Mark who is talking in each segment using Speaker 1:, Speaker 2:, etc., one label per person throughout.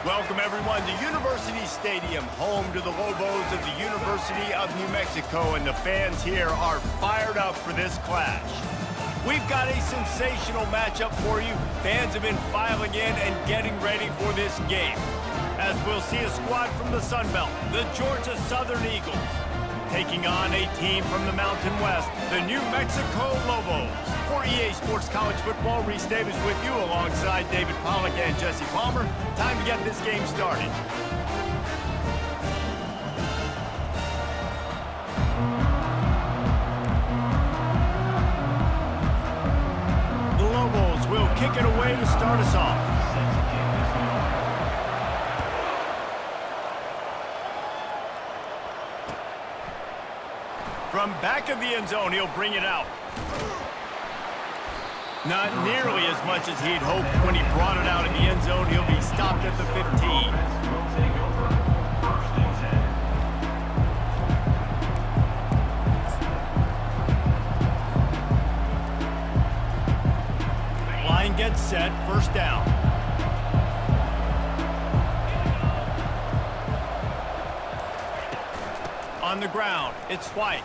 Speaker 1: Welcome, everyone, to University Stadium, home to the Lobos of the University of New Mexico, and the fans here are fired up for this clash. We've got a sensational matchup for you. Fans have been filing in and getting ready for this game, as we'll see a squad from the Sun Belt, the Georgia Southern Eagles, taking on a team from the Mountain West, the New Mexico Lobos. For EA Sports College Football, Reese Davis with you alongside David Pollack and Jesse Palmer. Time to get this game started. The Lobos will kick it away to start us off. From back of the end zone, he'll bring it out. Not nearly as much as he'd hoped when he brought it out in the end zone. He'll be stopped at the 15. Line gets set, first down. On the ground, it's White.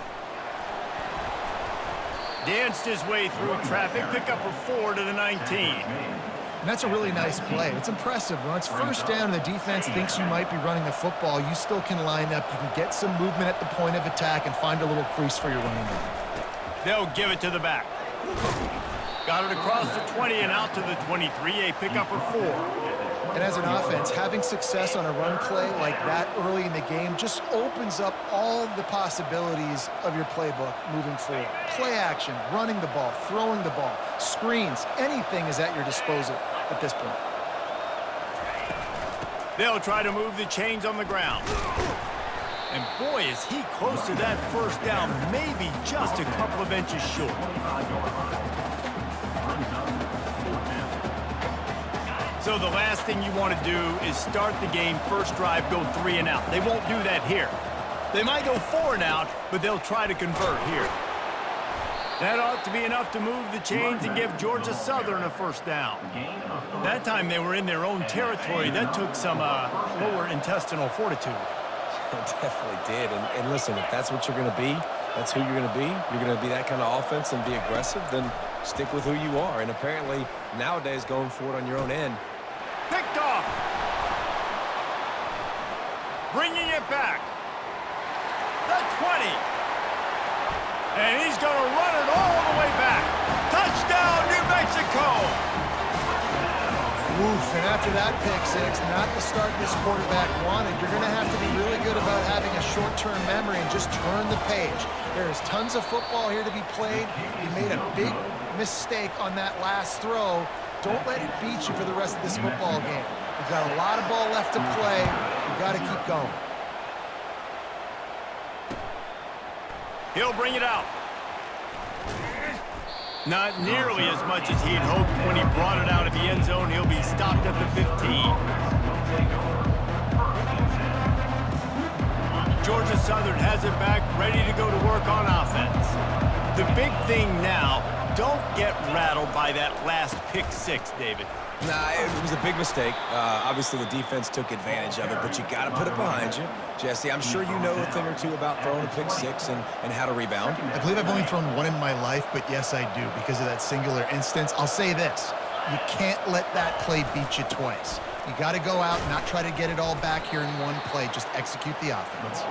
Speaker 1: Danced his way through traffic, pick up a 4 to the 19.
Speaker 2: And that's a really nice play. It's impressive. When it's first down and the defense thinks you might be running the football, you still can line up. You can get some movement at the point of attack and find a little crease for your running back.
Speaker 1: They'll give it to the back. Got it across the 20 and out to the 23, a pickup of 4.
Speaker 2: And as an offense, having success on a run play like that early in the game just opens up all the possibilities of your playbook moving forward. Play action, running the ball, throwing the ball, screens, anything is at your disposal at this point.
Speaker 1: They'll try to move the chains on the ground. And boy, is he close to that first down, maybe just a couple of inches short. So the last thing you want to do is start the game, first drive, go 3 and out. They won't do that here. They might go 4 and out, but they'll try to convert here. That ought to be enough to move the chains and give Georgia Southern a first down. That time they were in their own territory. That took some lower intestinal fortitude.
Speaker 3: It definitely did. And listen, if that's what you're going to be, that's who you're going to be. You're going to be that kind of offense and be aggressive, then stick with who you are. And apparently nowadays going for it on your own end.
Speaker 1: Picked off. Bringing it back. The 20. And he's going to run it all the way back. Touchdown, New Mexico.
Speaker 2: Oof, and after that pick six, not the start this quarterback wanted. You're going to have to be really good about having a short-term memory and just turn the page. There's tons of football here to be played. You made a big mistake on that last throw. Don't let it beat you for the rest of this football game. We've got a lot of ball left to play. We've got to keep going.
Speaker 1: He'll bring it out. Not nearly as much as he'd hoped when he brought it out of the end zone. He'll be stopped at the 15. Georgia Southern has it back, ready to go to work on offense. The big thing now, don't get rattled by that last pick six, David.
Speaker 3: Nah, it was a big mistake. Obviously, the defense took advantage of it, but you got to put it behind you. Jesse, I'm sure you know a thing or two about throwing a pick six and how to rebound.
Speaker 2: I believe I've only thrown one in my life, but yes, I do, because of that singular instance. I'll say this. You can't let that play beat you twice. You got to go out and not try to get it all back here in one play. Just execute the offense.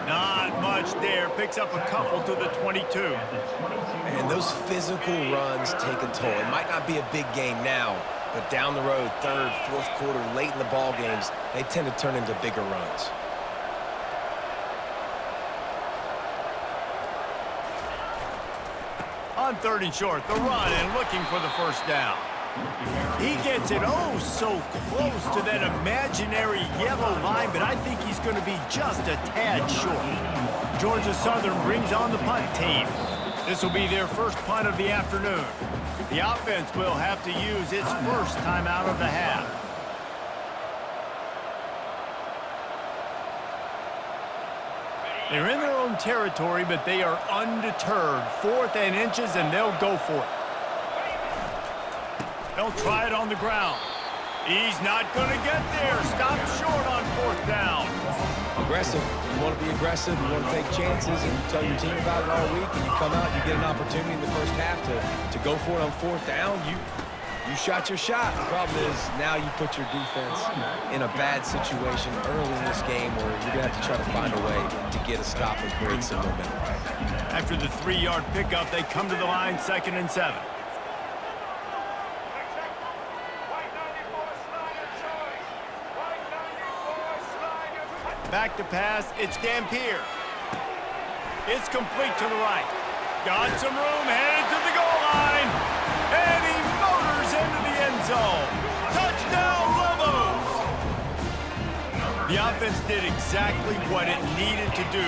Speaker 1: Not much there. Picks up a couple to the 22.
Speaker 3: And those physical runs take a toll. It might not be a big game now, but down the road, third, fourth quarter, late in the ball games, they tend to turn into bigger runs.
Speaker 1: On 3rd and short, the run and looking for the first down. He gets it oh so close to that imaginary yellow line, but I think he's going to be just a tad short. Georgia Southern brings on the punt team. This will be their first punt of the afternoon. The offense will have to use its first timeout of the half. They're in their own territory, but they are undeterred. 4th and inches, and they'll go for it. They'll try it on the ground. He's not going to get there. Stop short on 4th down.
Speaker 3: Aggressive. You want to be aggressive. You want to take chances, and you tell your team about it all week, and you come out and you get an opportunity in the first half to go for it on 4th down. You shot your shot. The problem is now you put your defense in a bad situation early in this game where you're going to have to try to find a way to get a stop and create some momentum.
Speaker 1: After the 3-yard pickup, they come to the line, 2nd and 7. Back to pass, it's Dampier. It's complete to the right. Got some room, headed to the goal line. And he motors into the end zone. Touchdown, Lobos! The offense did exactly what it needed to do,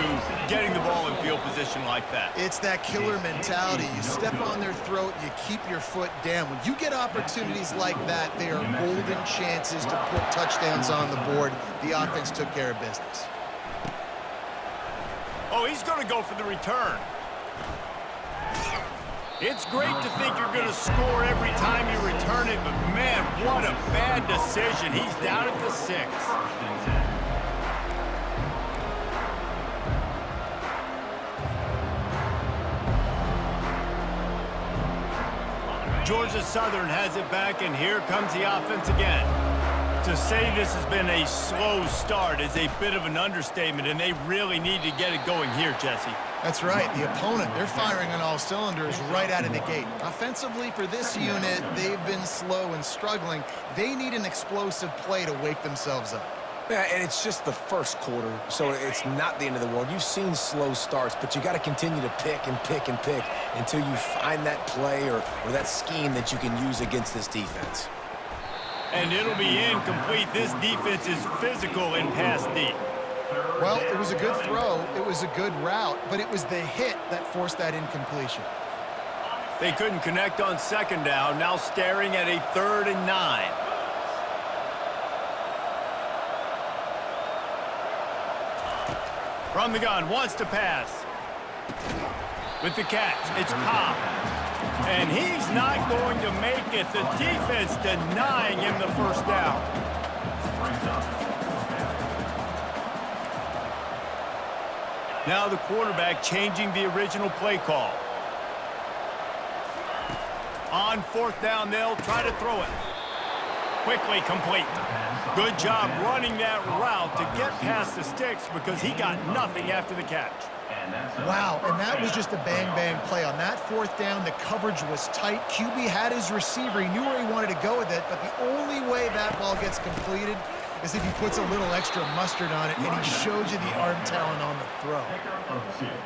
Speaker 1: getting the ball in field position like that.
Speaker 2: It's that killer mentality. You step on their throat, you keep your foot down. When you get opportunities like that, they are golden chances to put touchdowns on the board. The offense took care of business.
Speaker 1: Oh, he's going to go for the return. It's great to think you're going to score every time you return it, but man, what a bad decision. He's down at the 6. Georgia Southern has it back, and here comes the offense again. To say this has been a slow start is a bit of an understatement, and they really need to get it going here, Jesse.
Speaker 2: That's right. The opponent, they're firing on all cylinders right out of the gate. Offensively, for this unit, they've been slow and struggling. They need an explosive play to wake themselves up.
Speaker 3: Yeah, and it's just the first quarter, so it's not the end of the world. You've seen slow starts, but you got to continue to pick and pick and pick until you find that play or that scheme that you can use against this defense.
Speaker 1: And it'll be incomplete. This defense is physical and pass deep.
Speaker 2: Well, it was a good throw. It was a good route, but it was the hit that forced that incompletion.
Speaker 1: They couldn't connect on 2nd down, now staring at a 3rd and 9. From the gun, wants to pass. With the catch, it's Cobb. And he's not going to make it. The defense denying him the 1st down. Now the quarterback changing the original play call. On 4th down, they'll try to throw it. Quickly complete. Good job running that route to get past the sticks because he got nothing after the catch.
Speaker 2: Wow, and that was just a bang-bang play. On that 4th down, the coverage was tight. QB had his receiver. He knew where he wanted to go with it, but the only way that ball gets completed is if he puts a little extra mustard on it, and he showed you the arm talent on the throw.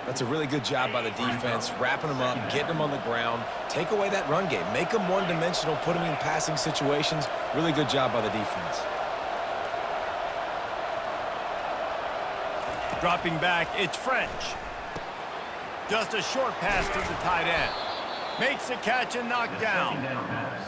Speaker 3: That's a really good job by the defense, wrapping them up, getting them on the ground, take away that run game, make them one-dimensional, put them in passing situations. Really good job by the defense.
Speaker 1: Dropping back, it's French. Just a short pass to the tight end. Makes the catch and knocked down.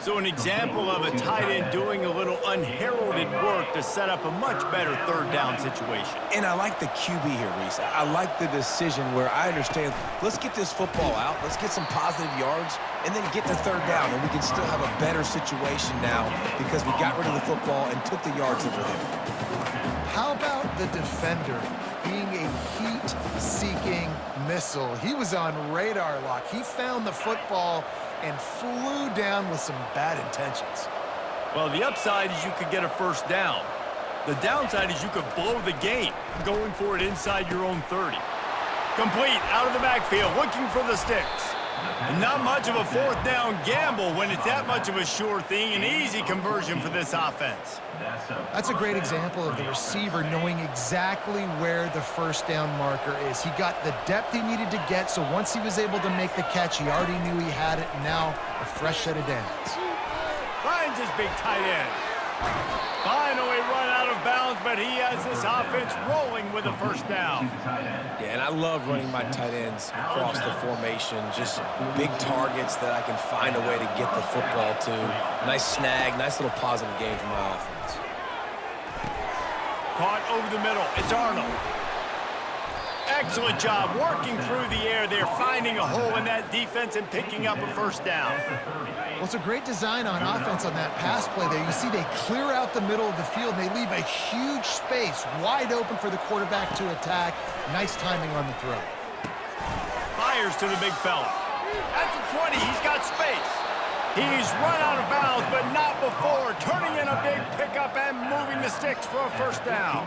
Speaker 1: So an example of a tight end doing a little unheralded work to set up a much better 3rd down situation.
Speaker 3: And I like the QB here, Reese. I like the decision where I understand, let's get this football out, let's get some positive yards, and then get to 3rd down, and we can still have a better situation now because we got rid of the football and took the yards that were there.
Speaker 2: How about the defender being a heat-seeking missile? He was on radar lock. He found the football and flew down with some bad intentions.
Speaker 1: Well, the upside is you could get a 1st down. The downside is you could blow the game going for it inside your own 30. Complete out of the backfield, looking for the sticks. And not much of a 4th down gamble when it's that much of a sure thing, an easy conversion for this offense.
Speaker 2: That's a great example of the receiver knowing exactly where the 1st down marker is. He got the depth he needed to get, so once he was able to make the catch, he already knew he had it, and now a fresh set of downs.
Speaker 1: Finds his big tight end. Finally run out of bounds, but he has this offense rolling with a 1st down.
Speaker 3: Yeah, and I love running my tight ends across the formation. Just big targets that I can find a way to get the football to. Nice snag, nice little positive game for my offense.
Speaker 1: Caught over the middle. It's Arnold. Excellent job working through the air there, finding a hole in that defense and picking up a first down.
Speaker 2: Well, it's a great design on offense on that pass play there. You see they clear out the middle of the field, and they leave a huge space wide open for the quarterback to attack. Nice timing on the throw.
Speaker 1: Fires to the big fella. At the 20, he's got space. He's run out of bounds, but not before turning in a big pickup and moving the sticks for a first down.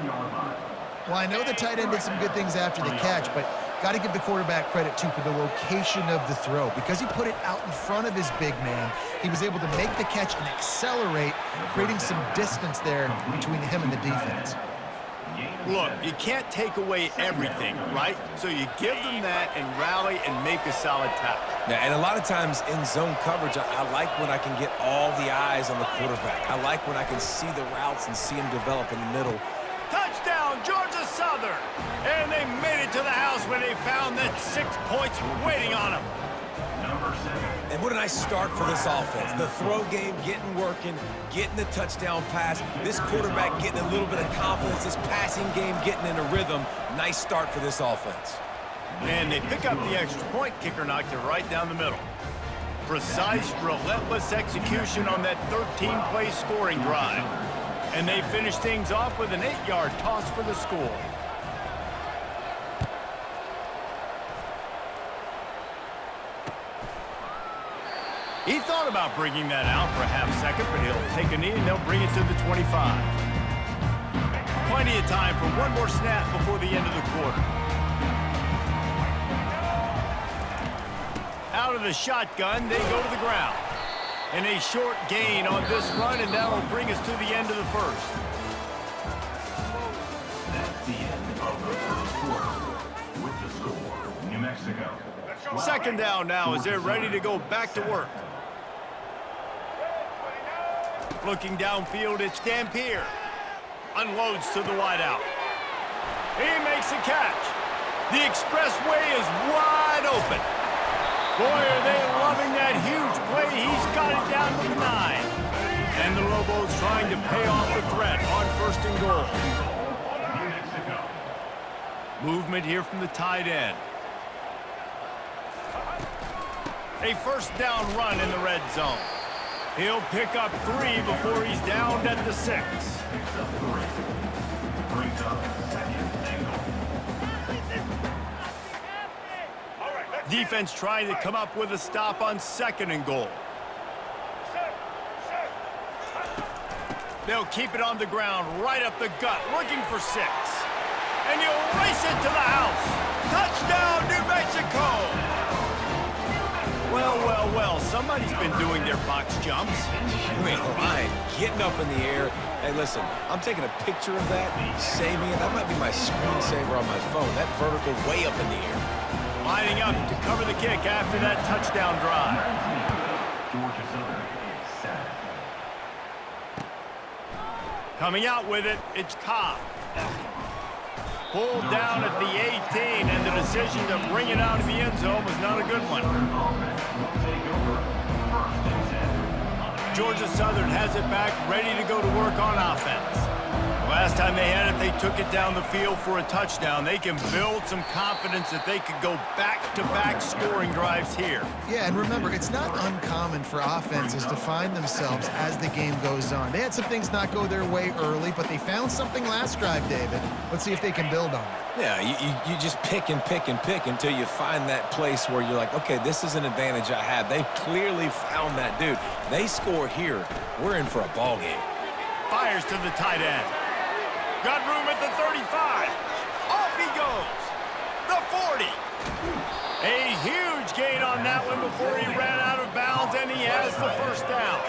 Speaker 2: Well, I know the tight end did some good things after the catch, but got to give the quarterback credit, too, for the location of the throw. Because he put it out in front of his big man, he was able to make the catch and accelerate, creating some distance there between him and the defense.
Speaker 1: Look, you can't take away everything, right? So you give them that and rally and make a solid tackle.
Speaker 3: Yeah, and a lot of times in zone coverage, I like when I can get all the eyes on the quarterback. I like when I can see the routes and see him develop in the middle.
Speaker 1: Touchdown, Georgia Southern! And they made it to the house when they found that 6 points waiting on them.
Speaker 3: And what a nice start for this offense. The throw game getting working, getting the touchdown pass. This quarterback getting a little bit of confidence. This passing game getting in a rhythm. Nice start for this offense.
Speaker 1: And they pick up the extra point. Kicker knocked it right down the middle. Precise, relentless execution on that 13-play scoring drive. And they finish things off with an 8-yard toss for the score. He thought about bringing that out for a half second, but he'll take a knee and they'll bring it to the 25. Plenty of time for one more snap before the end of the quarter. Out of the shotgun, they go to the ground. And a short gain on this run, and that will bring us to the end of the first.
Speaker 4: That's the end of the first quarter. With the score, New Mexico.
Speaker 1: Second down now as they're ready to go back to work. Looking downfield, it's Dampier. Unloads to the wideout. He makes a catch. The expressway is wide open. Boy, are they loving that huge play. He's got it down to the 9. And the Lobos trying to pay off the threat on first and goal. Movement here from the tight end. A first down run in the red zone. He'll pick up 3 before he's downed at the 6. Defense trying to come up with a stop on second and goal. They'll keep it on the ground, right up the gut, looking for 6. And he'll race it to the house. Touchdown, New Mexico! Well, well, well, somebody's been doing their box jumps.
Speaker 3: You ain't lying. Getting up in the air. Hey, listen, I'm taking a picture of that, saving it. That might be my screensaver on my phone. That vertical way up in the air.
Speaker 1: Lining up to cover the kick after that touchdown drive.
Speaker 4: Georgia Southern is set.
Speaker 1: Coming out with it, it's Cobb. Pulled down at the 18, and the decision to bring it out of the end zone was not a good one. Georgia Southern has it back, ready to go to work on offense. Last time they had it, they took it down the field for a touchdown. They can build some confidence that they could go back-to-back scoring drives here.
Speaker 2: Yeah, and remember, it's not uncommon for offenses to find themselves as the game goes on. They had some things not go their way early, but they found something last drive, David. Let's see if they can build on it.
Speaker 3: Yeah, you just pick and pick and pick until you find that place where you're like, okay, this is an advantage I have. They clearly found that, dude. They score here. We're in for a ball game.
Speaker 1: Fires to the tight end. Got room at the 35. Off he goes. The 40. A huge gain on that one before he ran out of bounds, and he has the first down.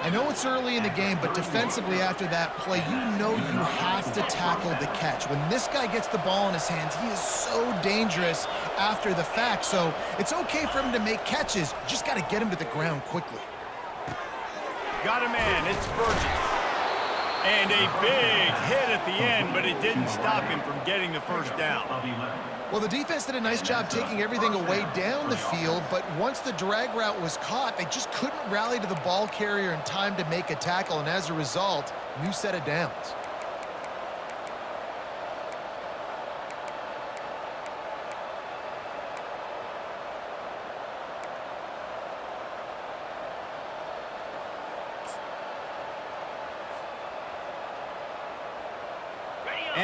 Speaker 2: I know it's early in the game, but defensively after that play, you know you have to tackle the catch. When this guy gets the ball in his hands, he is so dangerous after the fact. So it's okay for him to make catches. You just got to get him to the ground quickly.
Speaker 1: Got a man. It's Burgess. And a big hit at the end, but it didn't stop him from getting the first down.
Speaker 2: Well, the defense did a nice job taking everything away down the field, but once the drag route was caught, they just couldn't rally to the ball carrier in time to make a tackle, and as a result, new set of downs.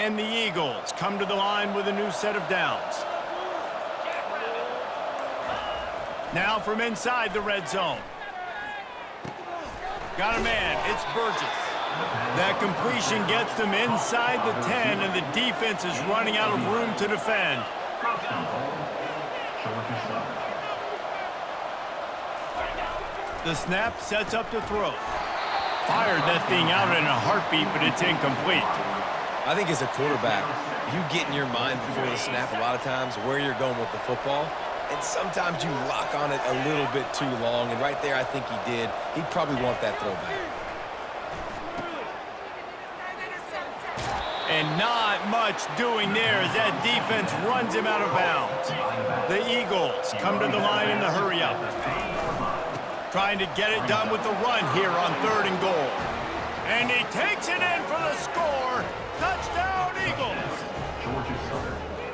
Speaker 1: And the Eagles come to the line with a new set of downs. Now from inside the red zone. Got a man, it's Burgess. That completion gets them inside the 10, and the defense is running out of room to defend. The snap sets up to throw. Fired that thing out in a heartbeat, but it's incomplete.
Speaker 3: I think as a quarterback, you get in your mind before the snap a lot of times where you're going with the football, and sometimes you lock on it a little bit too long, and right there I think he did. He'd probably want that throwback.
Speaker 1: And not much doing there as that defense runs him out of bounds. The Eagles come to the line in the hurry-up. Trying to get it done with the run here on 3rd and goal. And he takes it in for the score. Touchdown, Eagles.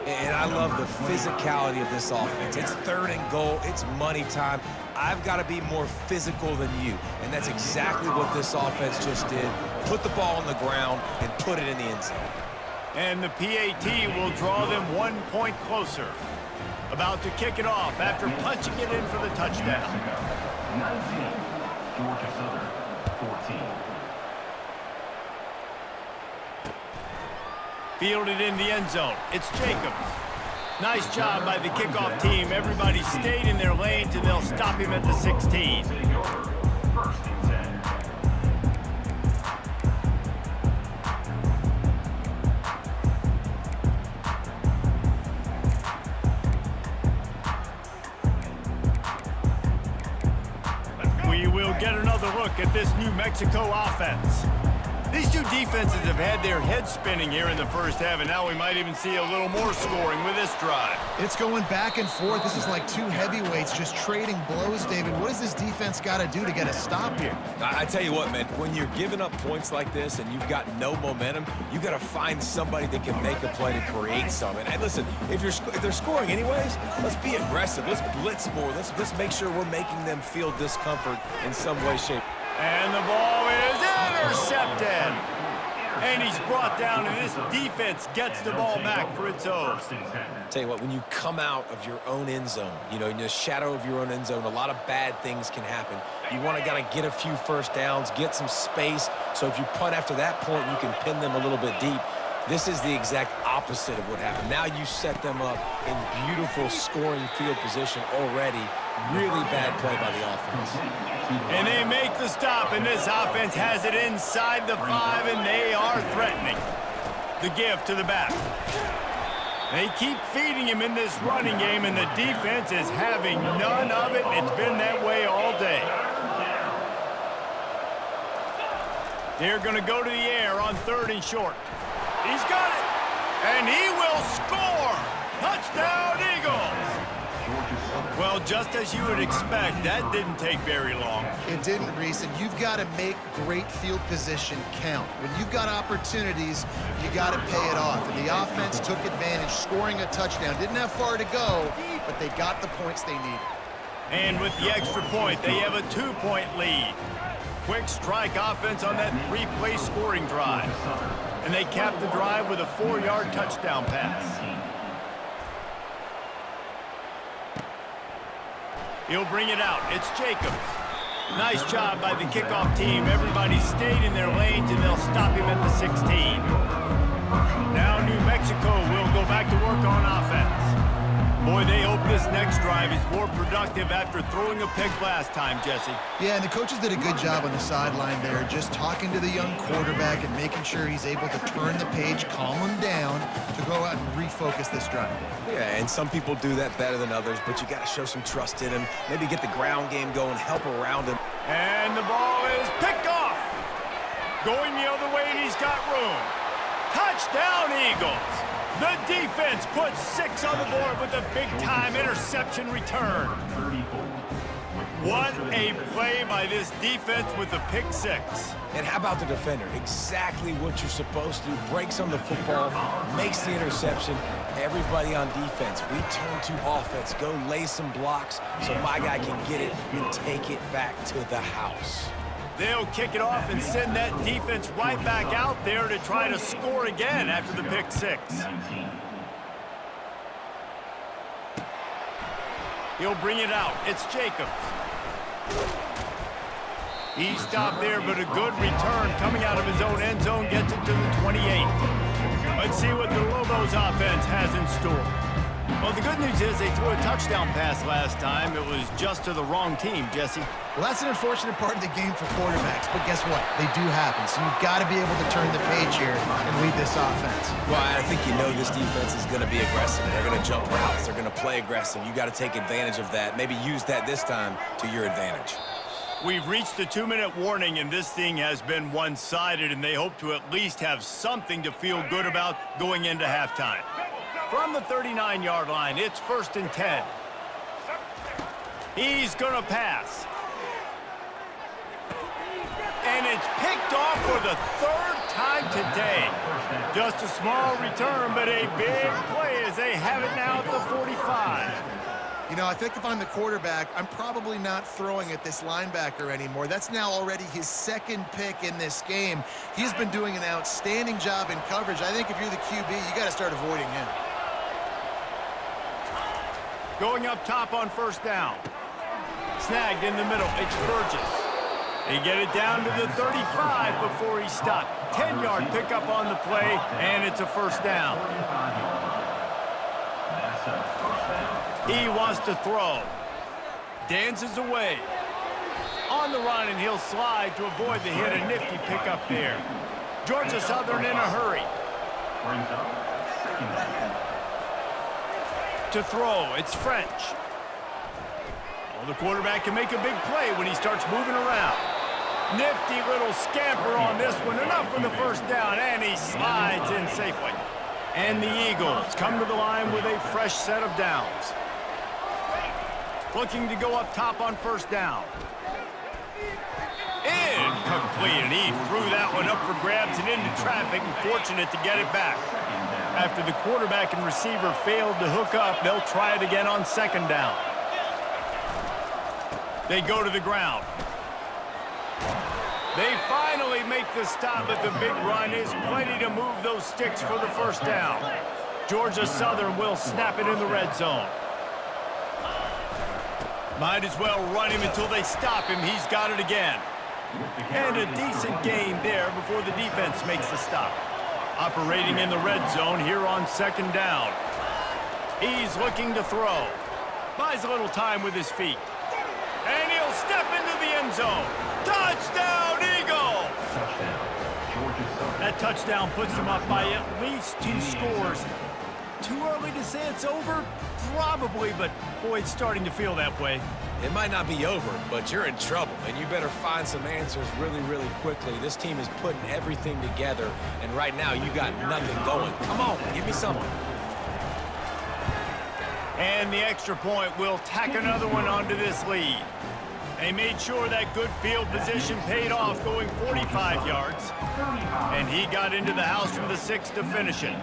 Speaker 3: And I love the physicality of this offense. It's 3rd and goal. It's money time. I've got to be more physical than you. And that's exactly what this offense just did. Put the ball on the ground and put it in the end zone.
Speaker 1: And the PAT will draw them 1 point closer. About to kick it off after punching it in for the touchdown.
Speaker 4: 19, Georgia Southern, 14.
Speaker 1: Fielded in the end zone. It's Jacobs. Nice job by the kickoff team. Everybody stayed in their lanes, and they'll stop him at the 16.
Speaker 4: First and 10.
Speaker 1: We will get another look at this New Mexico offense. These two defenses have had their heads spinning here in the first half, and now we might even see a little more scoring with this drive.
Speaker 2: It's going back and forth. This is like two heavyweights just trading blows, David. What does this defense got to do to get a stop here?
Speaker 3: I tell you what, man, when you're giving up points like this and you've got no momentum, you got to find somebody that can make a play to create something. And listen, if they're scoring anyways, let's be aggressive. Let's blitz more. Let's make sure we're making them feel discomfort in some way, shape.
Speaker 1: And the ball is intercepted. And he's brought down, and this defense gets the ball back for its own.
Speaker 3: Tell you what, when you come out of your own end zone, you know, in the shadow of your own end zone, a lot of bad things can happen. You want to get a few first downs, get some space, so if you punt after that point, you can pin them a little bit deep. This is the exact opposite of what happened. Now you set them up in beautiful scoring field position already. Really bad play by the offense.
Speaker 1: And they make the stop, and this offense has it inside the 5, and they are threatening. The give to the back. They keep feeding him in this running game, and the defense is having none of it. It's been that way all day. They're going to go to the air on 3rd and short. He's got it, and he will score. Touchdown, Eagles. Well, just as you would expect, that didn't take very long.
Speaker 2: It didn't, Reese, and you've got to make great field position count. When you've got opportunities, you got to pay it off. And the offense took advantage, scoring a touchdown. Didn't have far to go, but they got the points they needed.
Speaker 1: And with the extra point, they have a 2-point lead. Quick strike offense on that 3-play scoring drive. And they cap the drive with a 4-yard touchdown pass. He'll bring it out. It's Jacobs. Nice job by the kickoff team. Everybody stayed in their lanes, and they'll stop him at the 16. Now New Mexico will go back to work on offense. Boy, they hope this next drive is more productive after throwing a pick last time, Jesse.
Speaker 2: Yeah, and the coaches did a good job on the sideline there, just talking to the young quarterback and making sure he's able to turn the page, calm him down to go out and refocus this drive.
Speaker 3: Yeah, and some people do that better than others, but you got to show some trust in him. Maybe get the ground game going, help around him.
Speaker 1: And the ball is picked off. Going the other way, and he's got room. Touchdown, Eagles. The defense puts 6 on the board with a big-time interception return. What a play by this defense with the pick 6.
Speaker 3: And how about the defender? Exactly what you're supposed to do. Breaks on the football, makes the interception. Everybody on defense, we turn to offense. Go lay some blocks so my guy can get it and take it back to the house.
Speaker 1: They'll kick it off and send that defense right back out there to try to score again after the pick six.
Speaker 4: 19.
Speaker 1: He'll bring it out. It's Jacobs. He stopped there, but a good return coming out of his own end zone gets it to the 28. Let's see what the Lobos offense has in store. Well, the good news is they threw a touchdown pass last time. It was just to the wrong team, Jesse.
Speaker 2: Well, that's an unfortunate part of the game for quarterbacks, but guess what? They do happen, so you've got to be able to turn the page here and lead this offense.
Speaker 3: Well, I think you know this defense is going to be aggressive. They're going to jump routes. They're going to play aggressive. You got to take advantage of that. Maybe use that this time to your advantage.
Speaker 1: We've reached the 2-minute warning, and this thing has been one-sided, and they hope to at least have something to feel good about going into halftime. From the 39-yard line, it's 1st and 10. He's going to pass. And it's picked off for the 3rd time today. Just a small return, but a big play as they have it now at the 45.
Speaker 2: You know, I think if I'm the quarterback, I'm probably not throwing at this linebacker anymore. That's now already his 2nd pick in this game. He's been doing an outstanding job in coverage. I think if you're the QB, you got to start avoiding him.
Speaker 1: Going up top on 1st down. Snagged in the middle. It's Burgess. They get it down to the 35 before he stopped. 10-yard pickup on the play, and it's a 1st down. He wants to throw. Dances away. On the run, and he'll slide to avoid the hit. A nifty pickup there. Georgia Southern in a hurry.
Speaker 4: Brings up 2nd down.
Speaker 1: To throw, it's French. Well, the quarterback can make a big play when he starts moving around. Nifty little scamper on this one. Enough for the 1st down, and he slides in safely. And the Eagles come to the line with a fresh set of downs. Looking to go up top on 1st down. Incomplete, and he threw that one up for grabs and into traffic, and fortunate to get it back. After the quarterback and receiver failed to hook up, they'll try it again on 2nd down. They go to the ground. They finally make the stop, but the big run is plenty to move those sticks for the 1st down. Georgia Southern will snap it in the red zone. Might as well run him until they stop him. He's got it again. And a decent gain there before the defense makes the stop. Operating in the red zone here on 2nd down. He's looking to throw. Buys a little time with his feet. And he'll step into the end zone. Touchdown, Eagle! That touchdown puts them up by at least 2 scores. Too early to say it's over? Probably, but boy, it's starting to feel that way.
Speaker 3: It might not be over, but you're in trouble, and you better find some answers really, really quickly. This team is putting everything together, and right now you got nothing going. Come on, give me something.
Speaker 1: And the extra point will tack another one onto this lead. They made sure that good field position paid off, going 45 yards. And he got into the house from the 6 to finish it.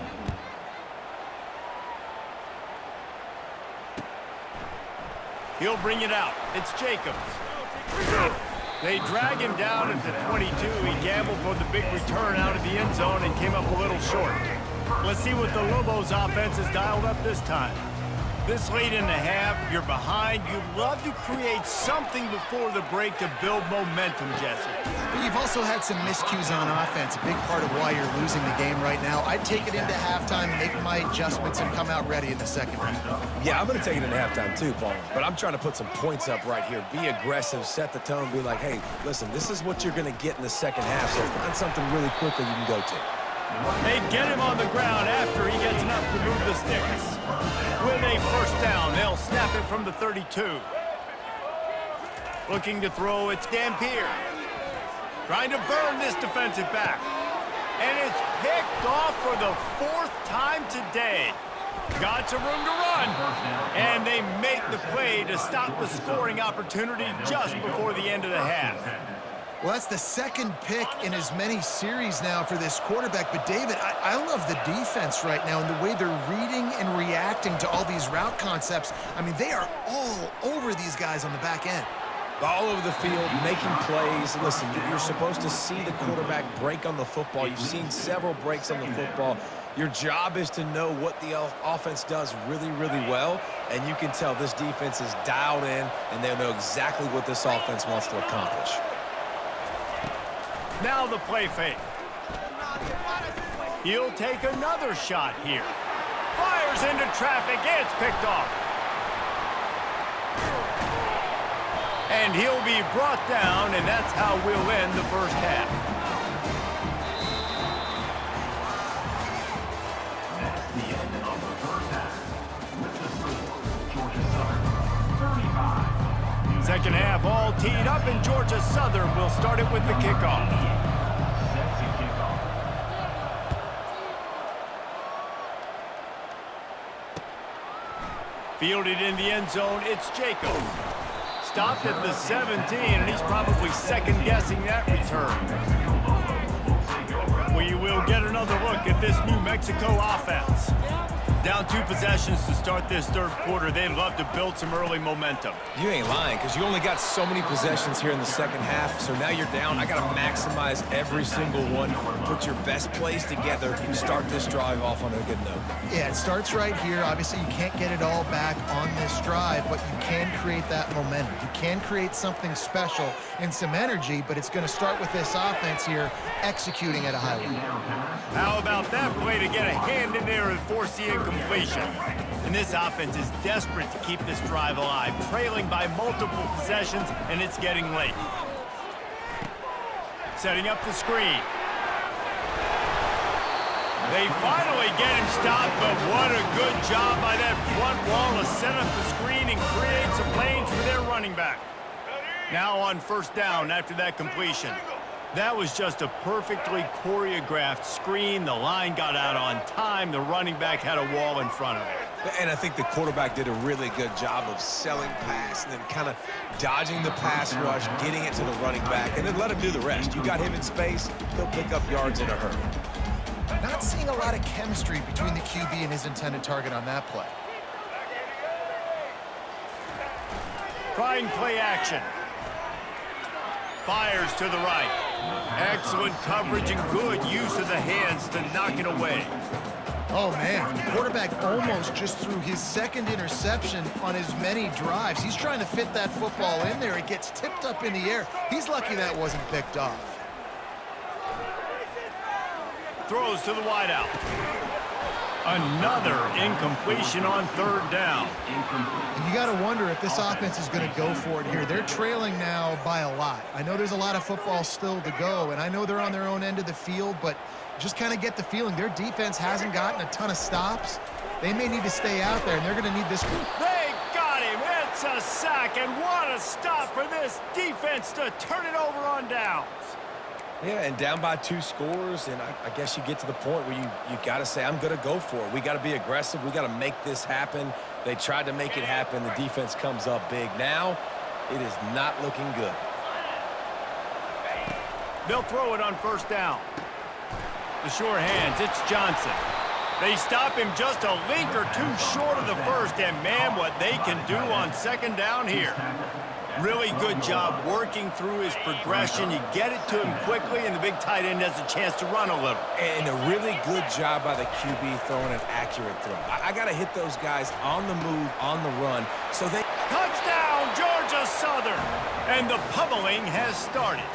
Speaker 1: He'll bring it out. It's Jacobs. They drag him down at the 22. He gambled for the big return out of the end zone and came up a little short. Let's see what the Lobos offense has dialed up this time. This late in the half, you're behind. You love to create something before the break to build momentum, Jesse.
Speaker 2: But you've also had some miscues on offense, a big part of why you're losing the game right now. I'd take it into halftime, make my adjustments, and come out ready in the 2nd half.
Speaker 3: Yeah, I'm going to take it into halftime too, Paul. But I'm trying to put some points up right here. Be aggressive, set the tone, be like, hey, listen, this is what you're going to get in the 2nd half, so find something really quickly you can go to.
Speaker 1: They get him on the ground after he gets enough to move the sticks. With a 1st down, they'll snap it from the 32. Looking to throw, it's Dampier. Trying to burn this defensive back. And it's picked off for the 4th time today. Got some room to run. And they make the play to stop the scoring opportunity just before the end of the half.
Speaker 2: Well, that's the 2nd pick in as many series now for this quarterback. But, David, I love the defense right now and the way they're reading and reacting to all these route concepts. I mean, they are all over these guys on the back end.
Speaker 3: All over the field, making plays. Listen, you're supposed to see the quarterback break on the football. You've seen several breaks on the football. Your job is to know what the offense does really, really well, and you can tell this defense is dialed in, and they know exactly what this offense wants to accomplish.
Speaker 1: Now the play fake. He'll take another shot here. Fires into traffic. It's picked off. And he'll be brought down, and that's how we'll end the first half.
Speaker 4: That's the end of the first half. With the score, Georgia Southern 35.
Speaker 1: Second half all teed up, and Georgia Southern will start it with the kickoff.
Speaker 4: Sets the kickoff.
Speaker 1: Fielded in the end zone, it's Jacobs. Stopped at the 17, and he's probably second-guessing that return. We will get another look at this New Mexico offense. Down 2 possessions to start this third quarter. They'd love to build some early momentum.
Speaker 3: You ain't lying, because you only got so many possessions here in the second half, so now you're down. I got to maximize every single one, put your best plays together, start this drive off on a good note.
Speaker 2: Yeah, it starts right here. Obviously, you can't get it all back on this drive, but you can create that momentum. You can create something special and some energy, but it's going to start with this offense here executing at a high level.
Speaker 1: How about that play to get a hand in there and force the incompletion? And this offense is desperate to keep this drive alive, trailing by multiple possessions, and it's getting late. Setting up the screen. They finally get him stopped, but what a good job by that front wall to set up the screen and create some lanes for their running back. Now on first down after that completion. That was just a perfectly choreographed screen. The line got out on time. The running back had a wall in front of it.
Speaker 3: And I think the quarterback did a really good job of selling pass and then kind of dodging the pass rush, getting it to the running back, and then let him do the rest. You got him in space, he'll pick up yards in a hurry.
Speaker 2: Not seeing a lot of chemistry between the QB and his intended target on that play.
Speaker 1: Trying play action. Fires to the right. Excellent coverage and good use of the hands to knock it away.
Speaker 2: Oh, man, the quarterback almost just threw his second interception on as many drives. He's trying to fit that football in there. It gets tipped up in the air. He's lucky that wasn't picked off.
Speaker 1: Throws to the wideout. Another incompletion on third down.
Speaker 2: And you got to wonder if this offense is going to go for it here. They're trailing now by a lot. I know there's a lot of football still to go, and I know they're on their own end of the field, but just kind of get the feeling their defense hasn't gotten a ton of stops. They may need to stay out there, and they're going to need this.
Speaker 1: They got him. It's a sack, and what a stop for this defense to turn it over on downs.
Speaker 3: Yeah, and down by 2 scores, and I guess you get to the point where you got to say, I'm going to go for it. We got to be aggressive. We got to make this happen. They tried to make it happen. The defense comes up big. Now, it is not looking good.
Speaker 1: They'll throw it on first down. The sure hands, it's Johnson. They stop him just a link or 2 short of the first, and man, what they can do on second down here. Really good job working through his progression. You get it to him quickly, and the big tight end has a chance to run a little.
Speaker 3: And a really good job by the QB throwing an accurate throw. I got to hit those guys on the move, on the run, so they...
Speaker 1: Touchdown, Georgia Southern! And the pummeling has started.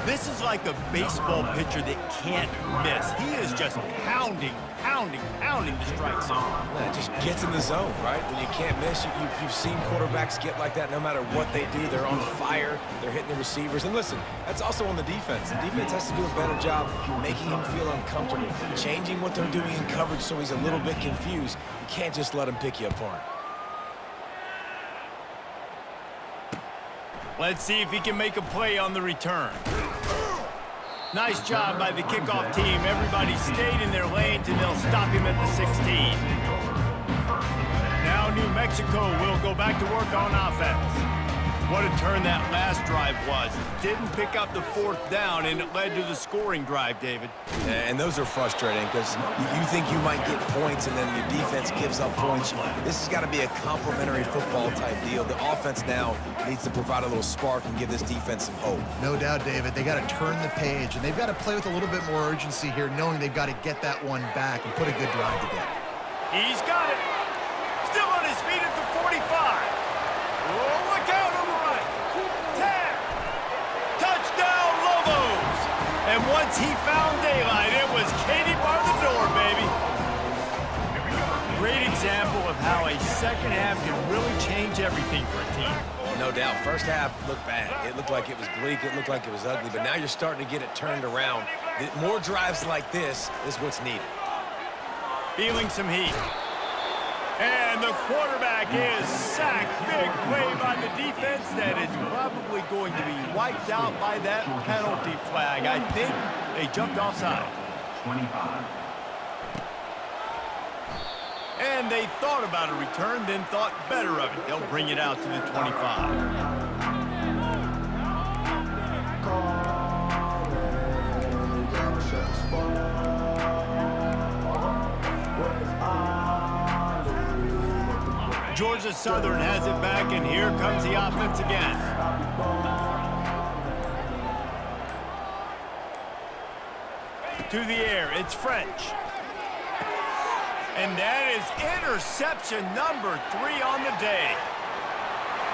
Speaker 1: This is like a baseball pitcher that can't miss. He is just pounding the strike zone.
Speaker 3: Yeah, it just gets in the zone, right? When you can't miss, you've seen quarterbacks get like that no matter what they do. They're on fire. They're hitting the receivers. And listen, that's also on the defense. The defense has to do a better job making him feel uncomfortable, changing what they're doing in coverage so he's a little bit confused. You can't just let him pick you apart.
Speaker 1: Let's see if he can make a play on the return. Nice job by the kickoff team. Everybody stayed in their lanes, and they'll stop him at the 16. Now New Mexico will go back to work on offense. What a turn that last drive was. Didn't pick up the 4th down, and it led to the scoring drive, David.
Speaker 3: And those are frustrating because you think you might get points and then your defense gives up points. This has got to be a complementary football type deal. The offense now needs to provide a little spark and give this defense some hope.
Speaker 2: No doubt, David. They got to turn the page, and they've got to play with a little bit more urgency here, knowing they've got to get that one back and put a good drive together.
Speaker 1: He's got it. Still on his feet at the 45. Oh, look out on the right. 10. Touchdown, Lobos. And once he found daylight, it was Katie bar the door, baby. Great example of how a second half can really change everything for a team.
Speaker 3: No doubt. First half looked bad. It looked like it was bleak. It looked like it was ugly. But now you're starting to get it turned around. More drives like this is what's needed.
Speaker 1: Feeling some heat. And the quarterback is sacked. Big play by the defense that is probably going to be wiped out by that penalty flag. I think they jumped offside.
Speaker 4: 25.
Speaker 1: And they thought about a return, then thought better of it. They'll bring it out to the 25. Georgia Southern has it back, and here comes the offense again. To the air, it's French. And that is interception number 3 on the day.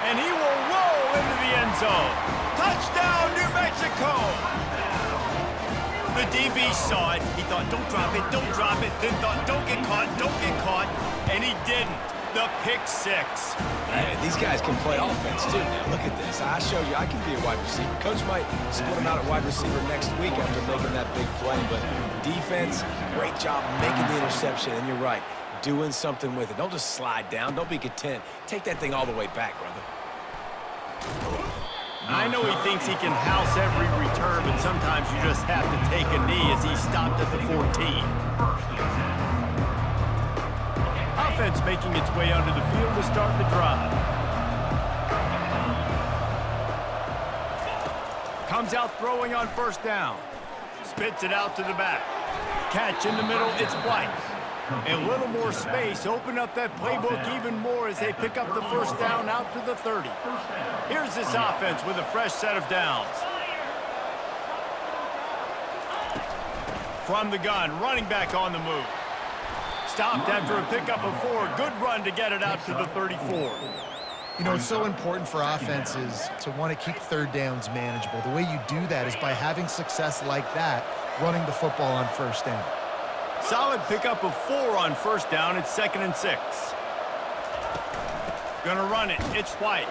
Speaker 1: And he will roll into the end zone. Touchdown, New Mexico! The DB saw it. He thought, don't drop it, don't drop it. Then thought, don't get caught, don't get caught. And he didn't. The pick 6.
Speaker 3: Man, these guys can play offense, too. Now, look at this. I showed you I can be a wide receiver. Coach might split him out at wide receiver next week after making that big play. But defense, great job making the interception. And you're right, doing something with it. Don't just slide down. Don't be content. Take that thing all the way back, brother.
Speaker 1: I know he thinks he can house every return, but sometimes you just have to take a knee as he stopped at the 14. Offense making its way onto the field to start the drive. Comes out throwing on 1st down. Spits it out to the back. Catch in the middle, it's White. A little more space, open up that playbook even more as they pick up the 1st down out to the 30. Here's this offense with a fresh set of downs. From the gun, running back on the move. Stopped after a pickup of 4. Good run to get it out to the 34.
Speaker 2: You know, it's so important for offenses to want to keep 3rd downs manageable. The way you do that is by having success like that, running the football on 1st down.
Speaker 1: Solid pickup of 4 on 1st down. It's 2nd and 6. Gonna run it. It's White.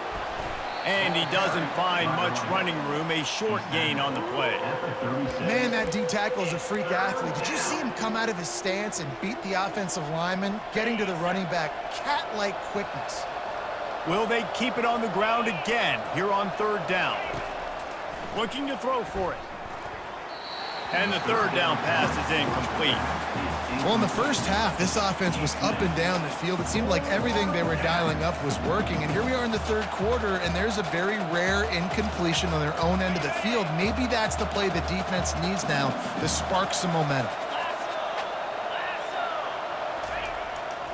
Speaker 1: And he doesn't find much running room. A short gain on the play.
Speaker 2: Man, that D-tackle is a freak athlete. Did you see him come out of his stance and beat the offensive lineman, getting to the running back? Cat-like quickness.
Speaker 1: Will they keep it on the ground again here on 3rd down? Looking to throw for it. And the 3rd down pass is incomplete.
Speaker 2: Well, in the first half, this offense was up and down the field. It seemed like everything they were dialing up was working. And here we are in the 3rd quarter, and there's a very rare incompletion on their own end of the field. Maybe that's the play the defense needs now to spark some momentum.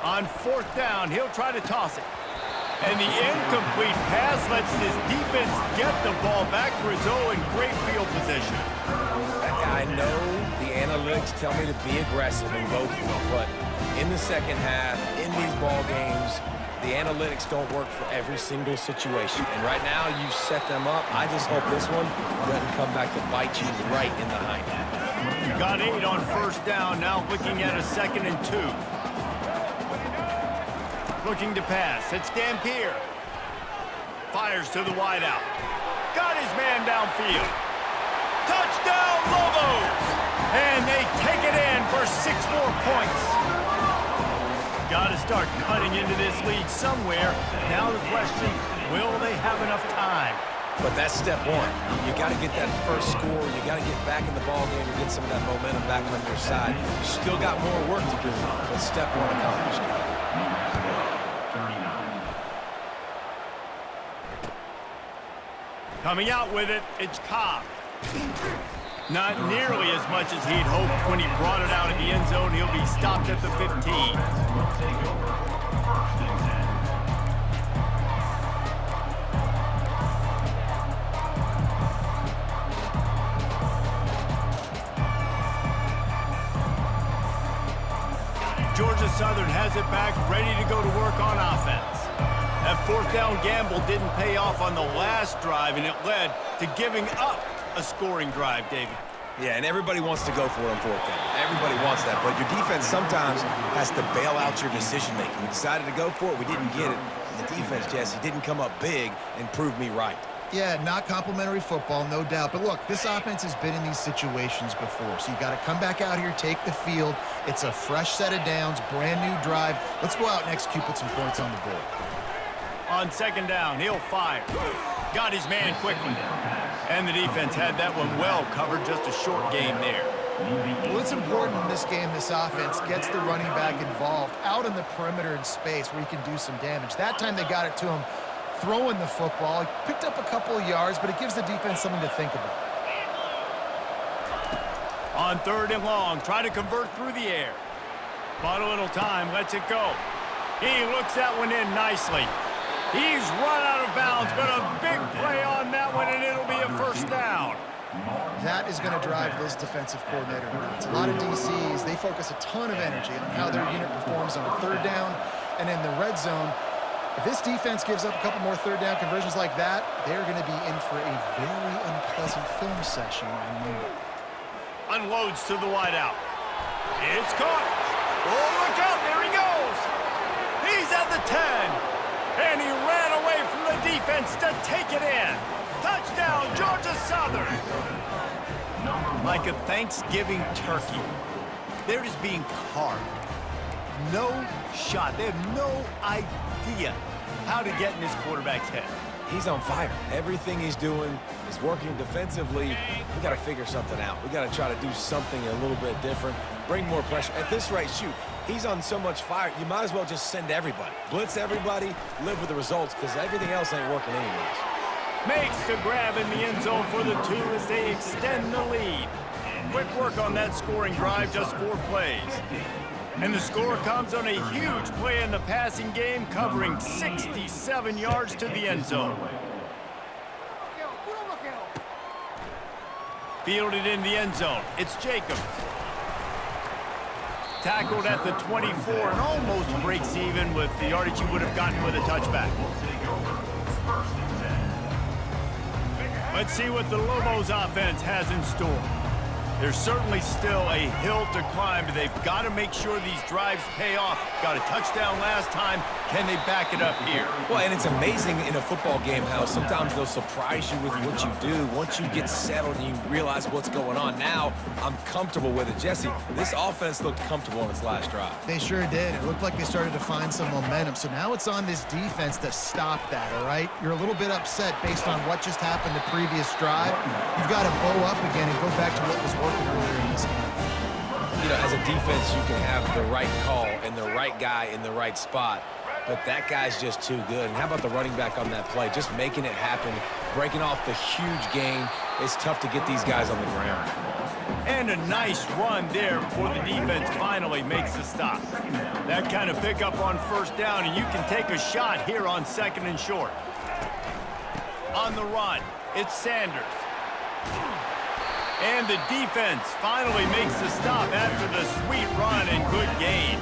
Speaker 1: On 4th down, he'll try to toss it. And the incomplete pass lets this defense get the ball back for its own great field position.
Speaker 3: I know the analytics tell me to be aggressive and go for it, but in the second half, in these ball games, the analytics don't work for every single situation. And right now, you've set them up. I just hope this one doesn't come back to bite you right in the hind end.
Speaker 1: Got 8 on 1st down, now looking at a 2nd and 2. Looking to pass, it's Dampier. Fires to the wideout. Got his man downfield. Touchdown, Lobos! And they take it in for 6 more points. Got to start cutting into this lead somewhere. Now the question, will they have enough time?
Speaker 3: But that's step 1. You got to get that first score. You got to get back in the ball game and get some of that momentum back on your side. You still got more work to do, but step 1 accomplished.
Speaker 1: Coming out with it, it's Cobb. Not nearly as much as he'd hoped when he brought it out in the end zone. He'll be stopped at the 15. Georgia Southern has it back, ready to go to work on offense. That fourth down gamble didn't pay off on the last drive, and it led to giving up a scoring drive, David.
Speaker 3: Yeah, and everybody wants to go for it on fourth down. Everybody wants that, but your defense sometimes has to bail out your decision-making. We decided to go for it. We didn't get it. The defense, Jesse, didn't come up big and prove me right.
Speaker 2: Yeah, not complimentary football, no doubt. But look, this offense has been in these situations before. So you got to come back out here, take the field. It's a fresh set of downs, brand new drive. Let's go out and execute, put some points on the board.
Speaker 1: On second down, he'll fire. Got his man quickly. And the defense had that one well covered, just a short game there.
Speaker 2: Well, it's important in this game, this offense gets the running back involved out in the perimeter in space where he can do some damage. That time they got it to him throwing the football. He picked up a couple of yards, but it gives the defense something to think about.
Speaker 1: On third and long, try to convert through the air. Bought a little time, lets it go. He looks that one in nicely. He's run out of bounds, but a big play on that one, and it'll be a first down.
Speaker 2: That is going to drive this defensive coordinator nuts. A lot of DCs, they focus a ton of energy on how their unit performs on third down and in the red zone. If this defense gives up a couple more third down conversions like that, they're going to be in for a very unpleasant film session on Monday.
Speaker 1: Unloads to the wideout. It's caught. Oh, look out. There he goes. He's at the 10. And he ran away from the defense to take it in. Touchdown, Georgia Southern. Like a Thanksgiving turkey, they're just being carved. No shot. They have no idea how to get in this quarterback's head.
Speaker 3: He's on fire. Everything he's doing is working defensively. We got to figure something out. We got to try to do something a little bit different, bring more pressure. At this rate, shoot, he's on so much fire, you might as well just send everybody. Blitz everybody, live with the results, because everything else ain't working anyways.
Speaker 1: Makes the grab in the end zone for the 2 as they extend the lead. Quick work on that scoring drive, just 4 plays. And the score comes on a huge play in the passing game, covering 67 yards to the end zone. Fielded in the end zone, it's Jacobs. Tackled at the 24 and almost breaks even with the yardage he would have gotten with a touchback. Let's see what the Lobos offense has in store. There's certainly still a hill to climb, but they've got to make sure these drives pay off. Got a touchdown last time. Can they back it up here?
Speaker 3: Well, and it's amazing in a football game how sometimes they'll surprise you with what you do. Once you get settled and you realize what's going on, now I'm comfortable with it. Jesse, this offense looked comfortable on its last drive.
Speaker 2: They sure did. It looked like they started to find some momentum. So now it's on this defense to stop that, all right? You're a little bit upset based on what just happened the previous drive. You've got to bow up again and go back to what was working earlier in this game.
Speaker 3: You know, as a defense, you can have the right call and the right guy in the right spot, but that guy's just too good. And how about the running back on that play? Just making it happen, breaking off the huge gain. It's tough to get these guys on the ground.
Speaker 1: And a nice run there before the defense finally makes the stop. That kind of pickup on first down, and you can take a shot here on second and short. On the run, it's Sanders. And the defense finally makes the stop after the sweet run and good gain.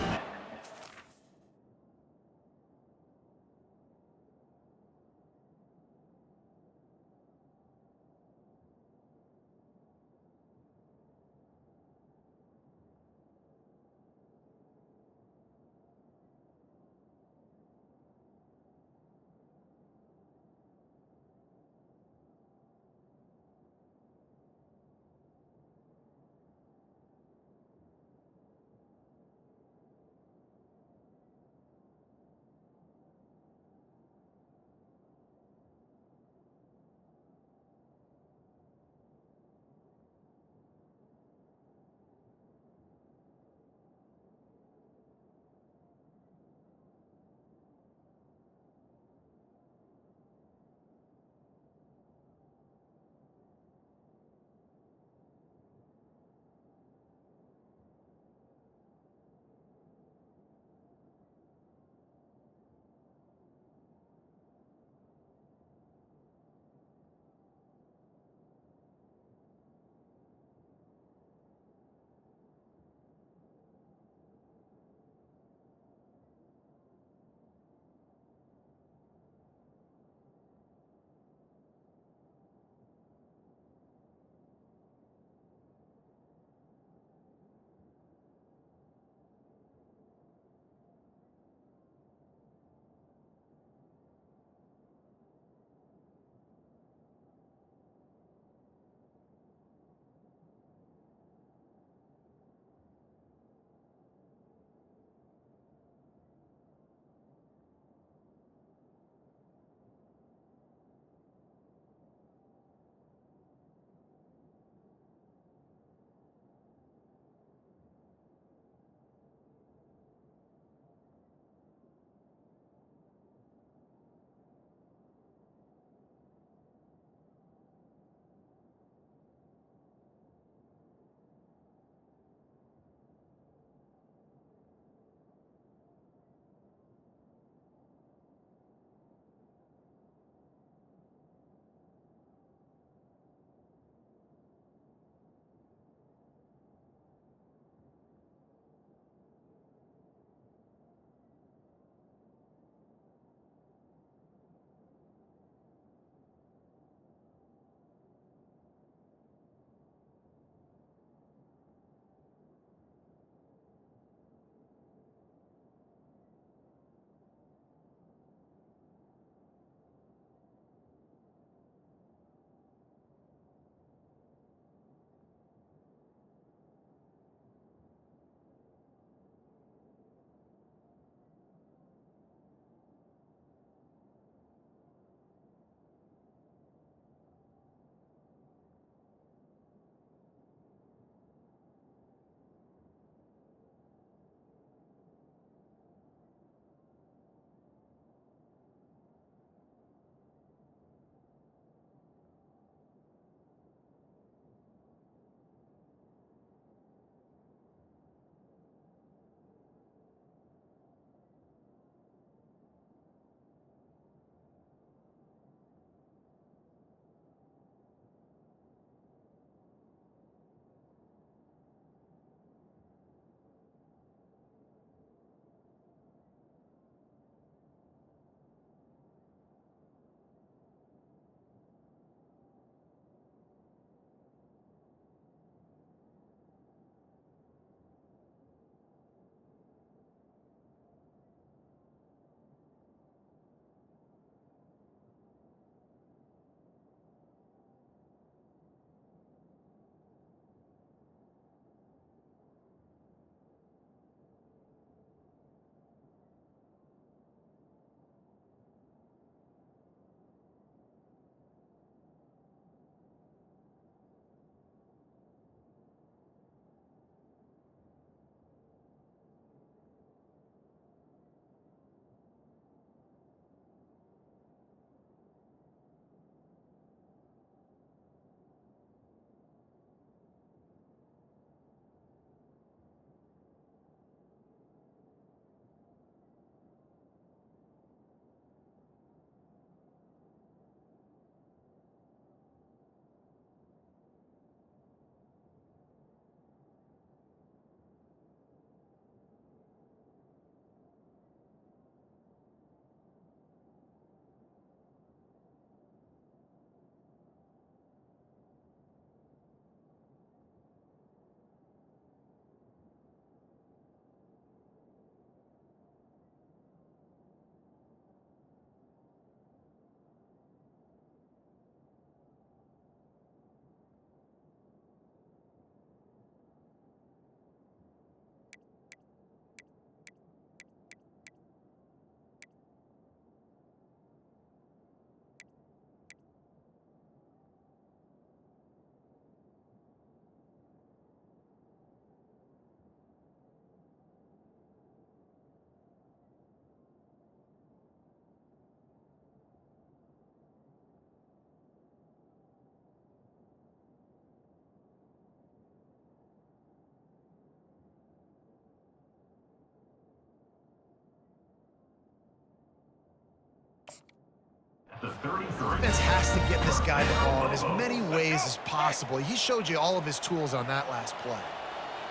Speaker 4: The 33.
Speaker 2: Defense has to get this guy the ball in as many ways as possible. He showed you all of his tools on that last play.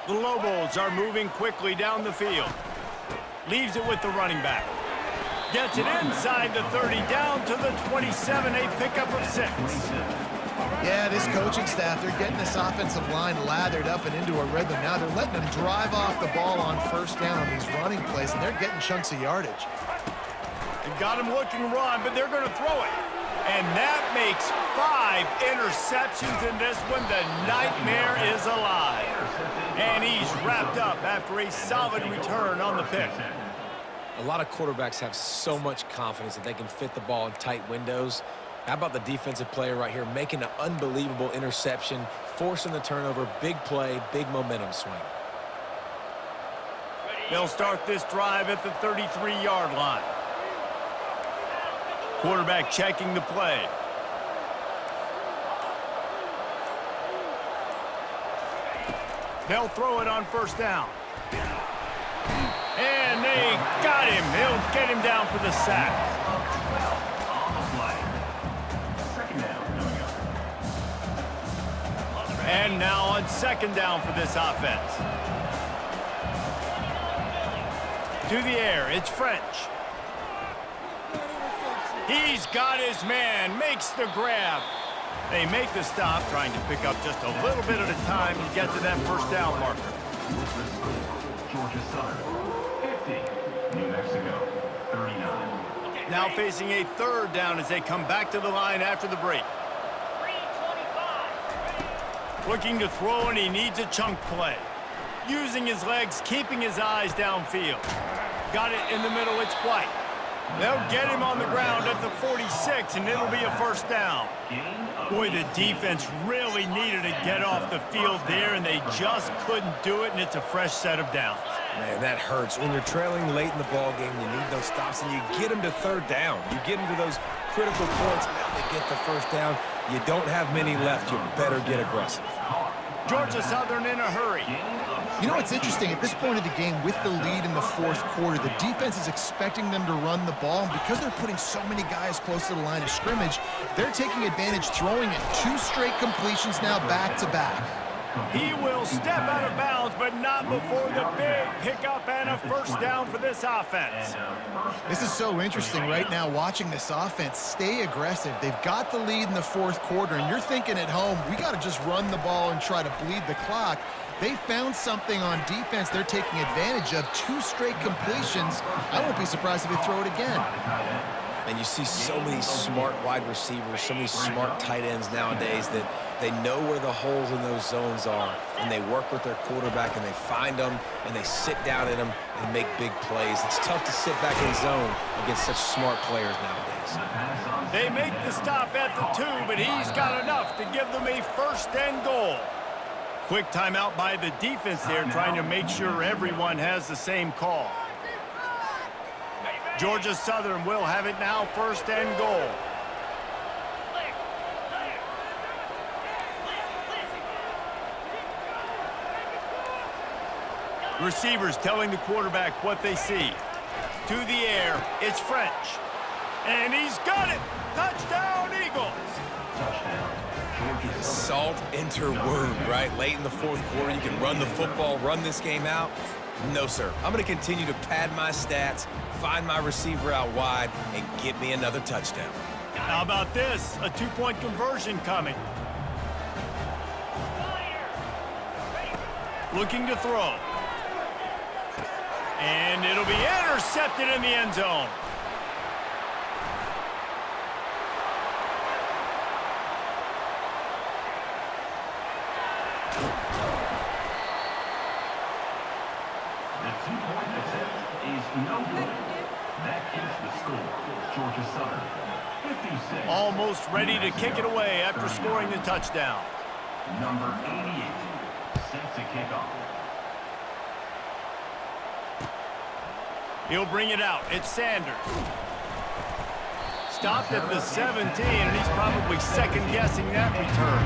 Speaker 1: The Lobos are moving quickly down the field. Leaves it with the running back. Gets it inside the 30, down to the 27, a pickup of 6.
Speaker 2: Yeah, this coaching staff, they're getting this offensive line lathered up and into a rhythm. Now they're letting them drive off the ball on first down on these running plays, and they're getting chunks of yardage.
Speaker 1: They've got him looking run, but they're going to throw it. And that makes 5 interceptions in this one. The nightmare is alive. And he's wrapped up after a solid return on the pick.
Speaker 3: A lot of quarterbacks have so much confidence that they can fit the ball in tight windows. How about the defensive player right here making an unbelievable interception, forcing the turnover, big play, big momentum swing.
Speaker 1: They'll start this drive at the 33-yard line. Quarterback checking the play. They'll throw it on first down. And they got him. They'll get him down for the sack. And now on second down for this offense. To the air, it's French. He's got his man, makes the grab. They make the stop, trying to pick up just a little bit at a time to get to that first down marker.
Speaker 4: Georgia Southern, 50. New Mexico, 39.
Speaker 1: Now facing a third down as they come back to the line after the break. Looking to throw, and he needs a chunk play. Using his legs, keeping his eyes downfield. Got it in the middle, it's White. They'll get him on the ground at the 46, and it'll be a first down. Boy, the defense really needed to get off the field there, and they just couldn't do it, and it's a fresh set of downs.
Speaker 3: Man, that hurts. When you're trailing late in the ball game, you need those stops, and you get them to third down. You get them to those critical points. Now they get the first down. You don't have many left. You better get aggressive.
Speaker 1: Georgia Southern in a hurry.
Speaker 2: You know, it's interesting. At this point of the game, with the lead in the fourth quarter, the defense is expecting them to run the ball. And because they're putting so many guys close to the line of scrimmage, they're taking advantage, throwing it 2 straight completions now back-to-back.
Speaker 1: He will step out of bounds, but not before the big pickup and a first down for this offense.
Speaker 2: This is so interesting right now, watching this offense stay aggressive. They've got the lead in the fourth quarter, and you're thinking at home, we got to just run the ball and try to bleed the clock. They found something on defense they're taking advantage of. 2 straight completions. I won't be surprised if they throw it again.
Speaker 3: And you see so many smart wide receivers, so many smart tight ends nowadays that they know where the holes in those zones are, and they work with their quarterback, and they find them, and they sit down in them and make big plays. It's tough to sit back in zone against such smart players nowadays.
Speaker 1: They make the stop at the 2, but he's got enough to give them a first and goal. Quick timeout by the defense there, trying to make sure everyone has the same call. Georgia Southern will have it now, first and goal. Receivers telling the quarterback what they see. To the air, it's French. And he's got it! Touchdown, Eagles!
Speaker 3: Salt enter wound, right? Late in the fourth quarter, you can run the football, run this game out. No, sir. I'm going to continue to pad my stats, find my receiver out wide, and get me another touchdown.
Speaker 1: How about this? A 2-point conversion coming. Looking to throw. And it'll be intercepted in the end zone.
Speaker 4: The 2-point attempt is no good. That keeps the score. Georgia Southern, 56.
Speaker 1: Almost ready to kick it away after scoring the touchdown.
Speaker 4: Number 88, set to kick off.
Speaker 1: He'll bring it out. It's Sanders. Stopped at the 17, and he's probably second-guessing that return.